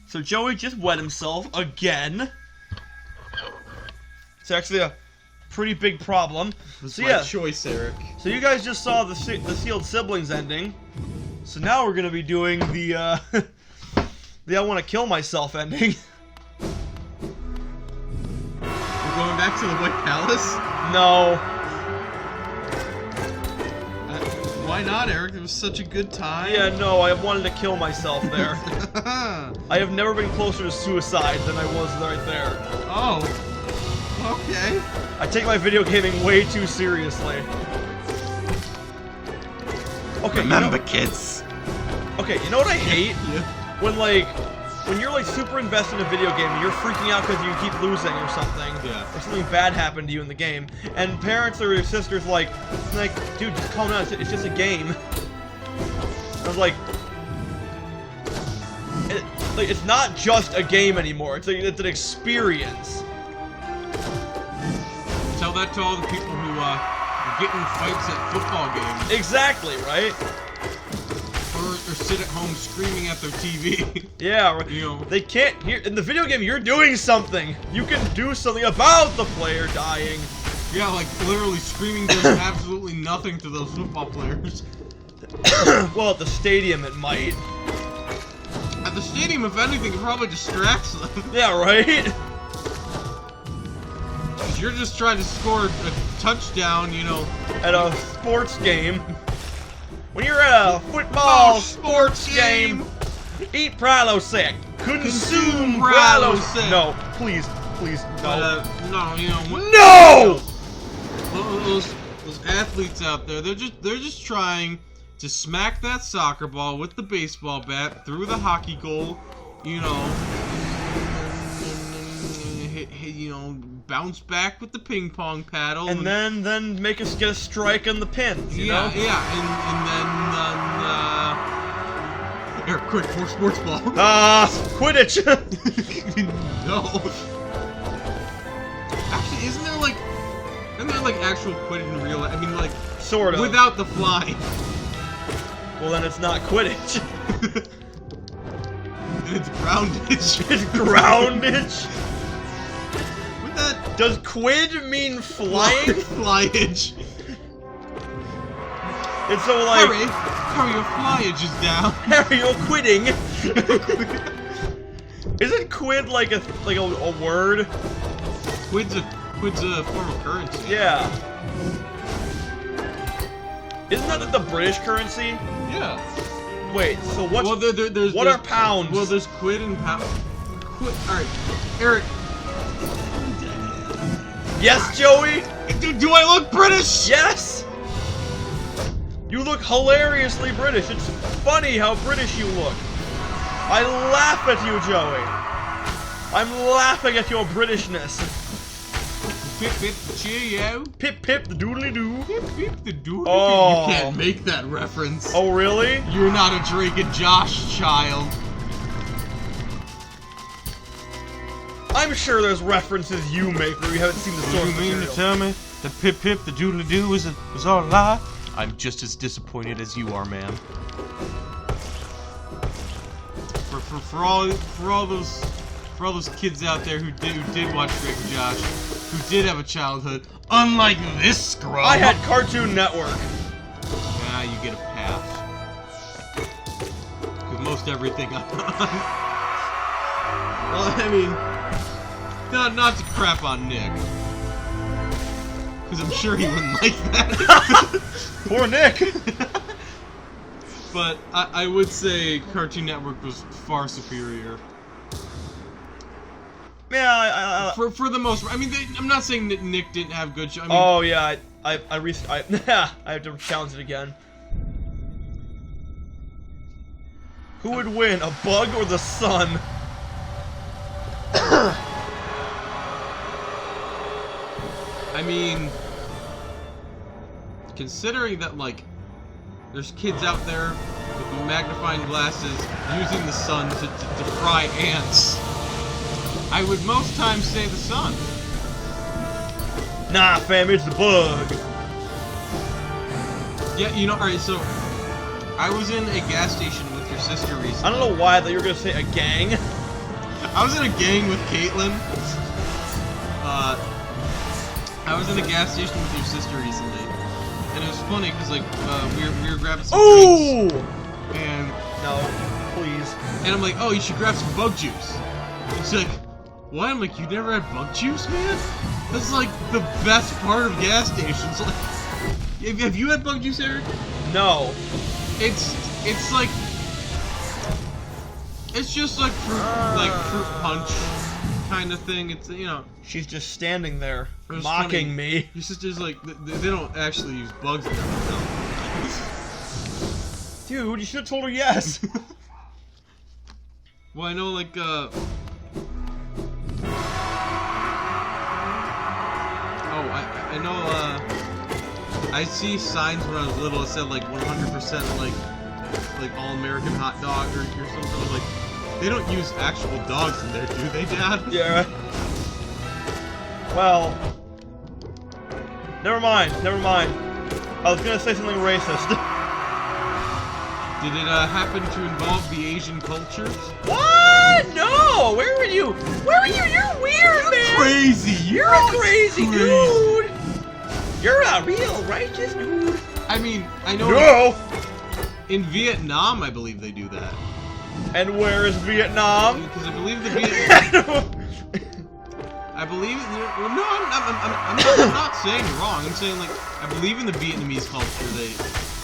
So Joey just wet himself again. It's actually a pretty big problem. That's my choice, Eric. So you guys just saw the Sealed Siblings ending. So now we're gonna be doing the I want to kill myself ending. We're going back to the White Palace? No. Why not, Eric? It was such a good time. Yeah, no, I wanted to kill myself there. I have never been closer to suicide than I was right there. Oh. Okay. I take my video gaming way too seriously. Okay, remember, kids. Okay, you know what I hate? Yeah. When you're like super invested in a video game and you're freaking out because you keep losing or something. Yeah. Or something bad happened to you in the game. And parents or your sisters like, dude, just calm down, it's just a game. I was like, it's not just a game anymore, it's an experience. Tell that to all the people who get in fights at football games. Exactly, right? Or sit at home screaming at their TV. Yeah, you know. They can't hear. In the video game, you're doing something. You can do something about the player dying. Yeah, like literally screaming does absolutely nothing to those football players. Well, at the stadium, it might. At the stadium, if anything, it probably distracts them. Yeah, right? You're just trying to score a touchdown, you know. At a sports game. When you're at a football sports game, eat Prilosec. Consume Prilosec. No, please, no. No, you know what? No! Those athletes out there, they're just trying to smack that soccer ball with the baseball bat through the hockey goal, you know. You know, bounce back with the ping pong paddle, and then make us get a strike on the pins. You know? Yeah, and then Eric, quick, more sports ball. Quidditch. No. Actually, isn't there like actual Quidditch in real life? I mean, like sort of without the flying. Well, then it's not Quidditch. It's groundage. It's groundage. That does quid mean flying? Flyage. And so like Harry, your flyage is down. Harry, you're quitting. Isn't quid like a word? Quid's a form of currency. Yeah. Isn't that the British currency? Yeah. Wait, so what's... Well, there's are pounds? Well, there's quid and pound. Alright, Eric. Yes, Joey? Do I look British? Yes! You look hilariously British. It's funny how British you look. I laugh at you, Joey. I'm laughing at your Britishness. Pip pip the cheerio. Pip pip the doodly doo. Pip pip the doodly doo. Oh. You can't make that reference. Oh, really? You're not a Drake and Josh child. I'm sure there's references you make where you haven't seen the source material. You mean to tell me that pip pip the doodly doo was all a lie? I'm just as disappointed as you are, man. For all those kids out there who did watch Drake and Josh, who did have a childhood, unlike this scrub. I had Cartoon Network. Nah, you get a pass. Cause most everything Well, I mean, not to crap on Nick, because I'm sure he wouldn't like that. Poor Nick. But I would say Cartoon Network was far superior. Yeah, for the most part. I mean, I'm not saying that Nick didn't have good shows. I mean, oh yeah, I have to challenge it again. Who would win, a bug or the sun? I mean, considering that, like, there's kids out there with magnifying glasses using the sun to fry ants, I would most times say the sun. Nah, fam, it's the bug. Yeah, you know, alright, so I was in a gas station with your sister recently. I don't know why I thought you were gonna say a gang. I was in a gang with Caitlin. I was in a gas station with your sister recently, and it was funny because like we were grabbing some drinks, and no, please. And I'm like, oh, you should grab some bug juice. And she's like, what? I'm like, you never had bug juice, man? That's like the best part of gas stations. Like, have you had bug juice, Eric? No. It's like, it's just like fruit punch kind of thing. It's, you know. She's just standing there, mocking me. Your sister's like, they don't actually use bugs in their milk. Dude, you should have told her yes. Well, I know, like, oh, I know, I see signs when I was little that said, like, 100%, like all-American hot dog or something. Like, they don't use actual dogs in there, do they, Dad? Yeah. Well, never mind. I was gonna say something racist. Did it happen to involve the Asian cultures? What? No! Where were you? You're weird, man! Crazy! You're a crazy dude! You're a real righteous dude! I mean, I know... No! In Vietnam, I believe they do that. And where is Vietnam? Because I believe the Vietnam... I believe... Well, no, I'm not saying you're wrong. I'm saying, like, I believe in the Vietnamese culture,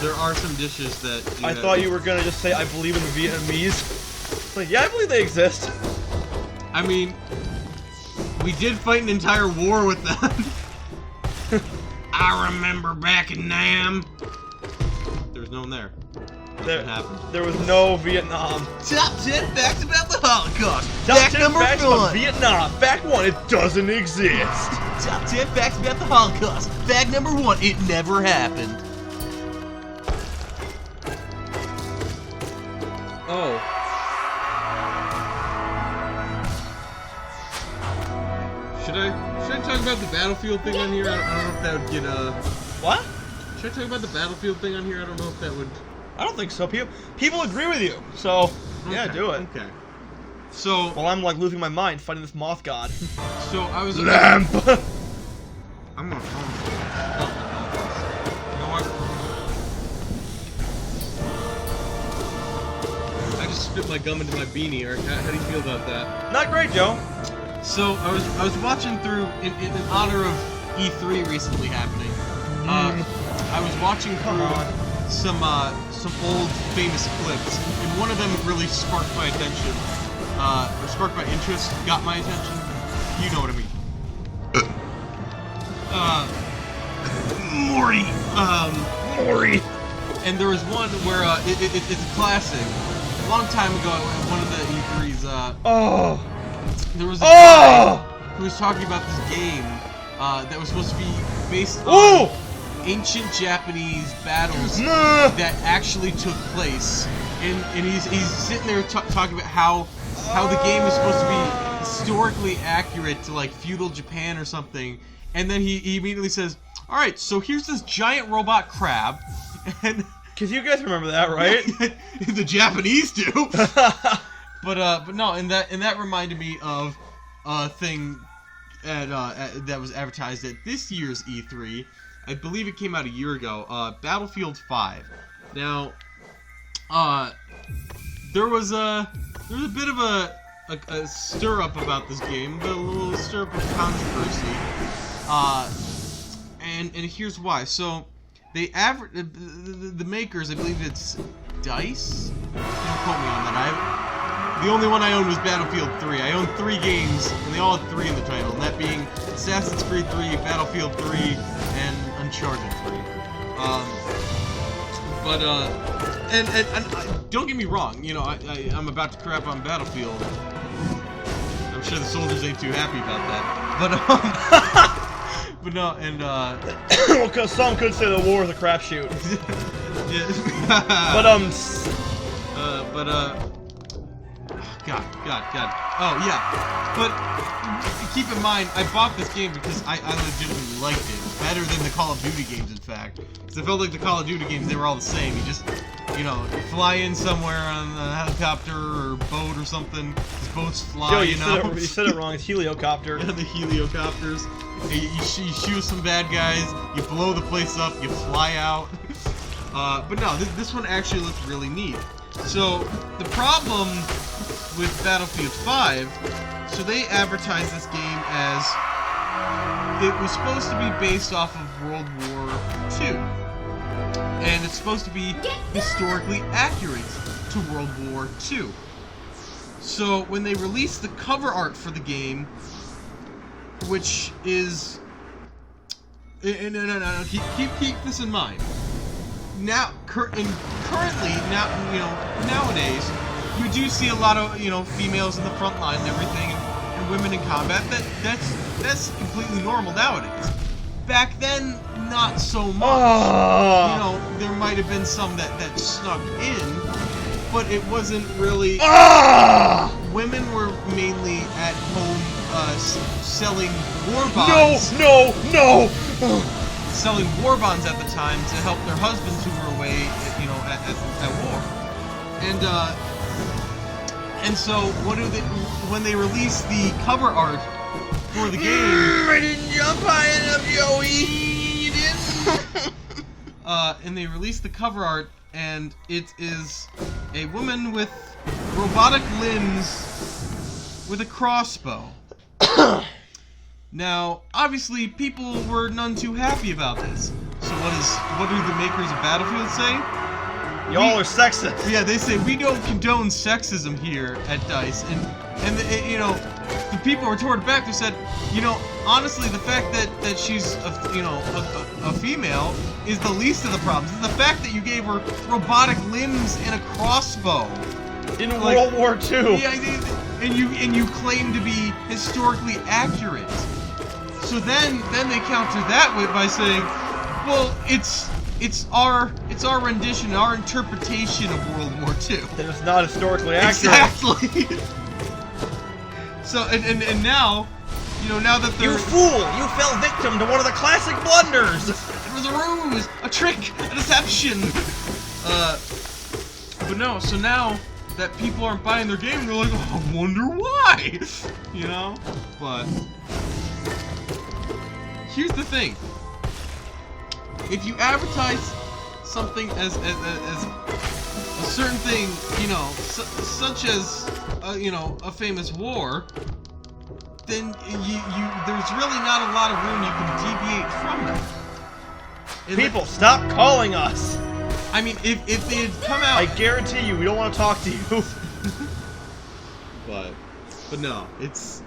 there are some dishes that do I that. thought you were gonna just say, I believe in the Vietnamese. Like, yeah, I believe they exist. I mean, we did fight an entire war with them. I remember back in Nam. There was no one there. There was no Vietnam. Top 10 facts about the Holocaust. Top Fact 10 number facts 1. about Vietnam. Fact 1, it doesn't exist. Top 10 facts about the Holocaust. Fact number 1, it never happened. Oh. Should I talk about the battlefield thing on here? I don't know if that would get What? Should I talk about the battlefield thing on here? I don't know if that would. I don't think so. People agree with you. So, yeah, Okay, do it. Okay. So. Well, I'm like losing my mind fighting this Moth God. So I was. Lamp. I'm gonna. Oh. You know what? I just spit my gum into my beanie, Eric. How do you feel about that? Not great, Joe. So I was watching through in honor of E3 recently happening. I was watching through some old famous clips, and one of them really sparked my attention, or sparked my interest, got my attention. You know what I mean. Morty. Maury. And there was one where it's a classic. A long time ago, at one of the E3s, there was a guy who was talking about this game that was supposed to be based on ancient Japanese battles that actually took place, and he's sitting there talking about how the game is supposed to be historically accurate to like feudal Japan or something, and then he immediately says, "All right, so here's this giant robot crab," and because you guys remember that, right? the Japanese do. But no, and that reminded me of a thing that was advertised at this year's E3. I believe it came out a year ago. Battlefield 5. Now, there was a bit of a stir up about this game, a little stir up of controversy. And here's why. So they the makers, I believe it's DICE. Don't quote me on that. The only one I owned was Battlefield 3. I owned 3 games, and they all had 3 in the title, and that being Assassin's Creed 3, Battlefield 3, and Uncharted 3. And don't get me wrong, you know, I'm about to crap on Battlefield. I'm sure the soldiers ain't too happy about that. But no, and well, cause some could say the war is a crapshoot. yeah. God. Oh, yeah. But keep in mind, I bought this game because I legitimately liked it. Better than the Call of Duty games, in fact. Because I felt like the Call of Duty games, they were all the same. You just you know, fly in somewhere on a helicopter or boat or something. These boats fly, Joe, you know. you said it wrong. It's heliocopter. Yeah, the heliocopters. You shoot some bad guys. You blow the place up. You fly out. But no, this one actually looked really neat. So the problem with Battlefield 5, so they advertised this game as it was supposed to be based off of World War II. And it's supposed to be historically accurate to World War II. So when they released the cover art for the game, which is... No, keep this in mind. Now, currently, nowadays, you do see a lot of, females in the front line and everything, and women in combat. That's completely normal nowadays. Back then, not so much. There might have been some that snuck in, but it wasn't really. Women were mainly at home selling war bonds. No! Selling war bonds at the time to help their husbands who were away, at war. And so when they released the cover art for the game, I didn't jump high enough, Joey. You didn't. And they released the cover art, and it is a woman with robotic limbs with a crossbow. Now, obviously, people were none too happy about this. So what do the makers of Battlefield say? Y'all are sexist. Yeah, they say we don't condone sexism here at DICE, and the people retorted back. They said, honestly, the fact that she's a female is the least of the problems. It's the fact that you gave her robotic limbs and a crossbow in World War II. Yeah, and you claim to be historically accurate. So then they counter that by saying, well, it's our rendition, our interpretation of World War II. That it's not historically accurate. Exactly. So and now, now that they're... You fool! You fell victim to one of the classic blunders! It was a ruse, a trick, a deception. But no, so now that people aren't buying their game, they're like, oh, I wonder why, But here's the thing: if you advertise something as a certain thing, such as a famous war, then there's really not a lot of room you can deviate from that. People, stop calling us! I mean, if they had come out... I guarantee you, we don't want to talk to you. But no, it's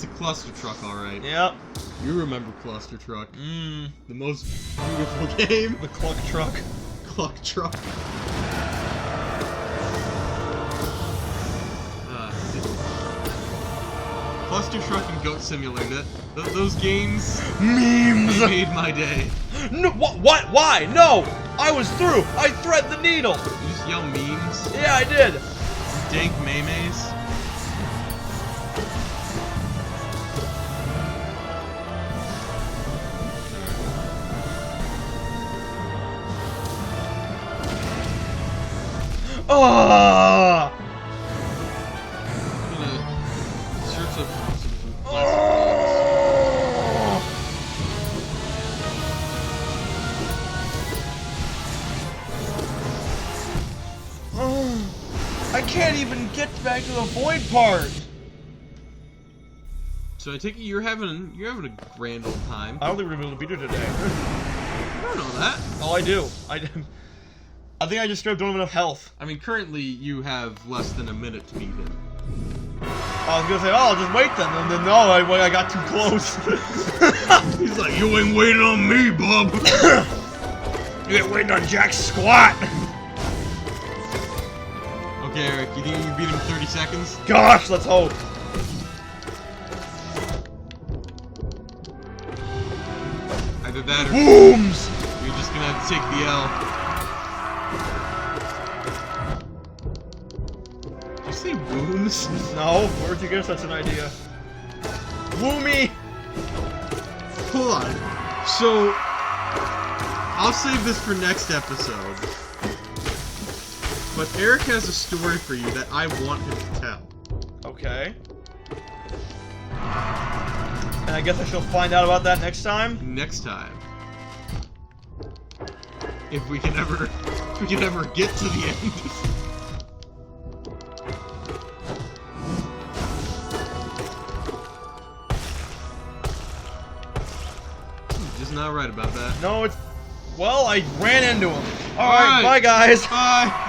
a cluster truck, alright. Yep. You remember Cluster Truck. The most beautiful game. The Cluck Truck. Cluck Truck. Cluster Truck and Goat Simulator. Those games... Memes! They made my day. No, what? Why? No! I was through! I thread the needle! You just yell memes? Yeah, I did! Dank maymays? Oh! I'm gonna search up some I can't even get back to the void part. So I take it you're having a grand old time. I don't think we're gonna be able to beat her today. I don't know that. Oh, I do. I think I just straight up don't have enough health. I mean, currently you have less than a minute to beat him. I was gonna say, oh, I'll just wait then, and then no, I got too close. He's like, you ain't waiting on me, bub. You ain't waiting on Jack squat. Okay, Eric, you think you can beat him in 30 seconds? Gosh, let's hope. Either that or Booms! you're just gonna have to take the L. Did you say wombs? No, where'd you get such an idea? Woo me! Hold on. So, I'll save this for next episode. But Eric has a story for you that I want him to tell. Okay. And I guess I shall find out about that next time? Next time. If we can ever get to the end. Just not right about that. No, it's... Well, I ran into him. Alright, Alright, bye guys. Bye.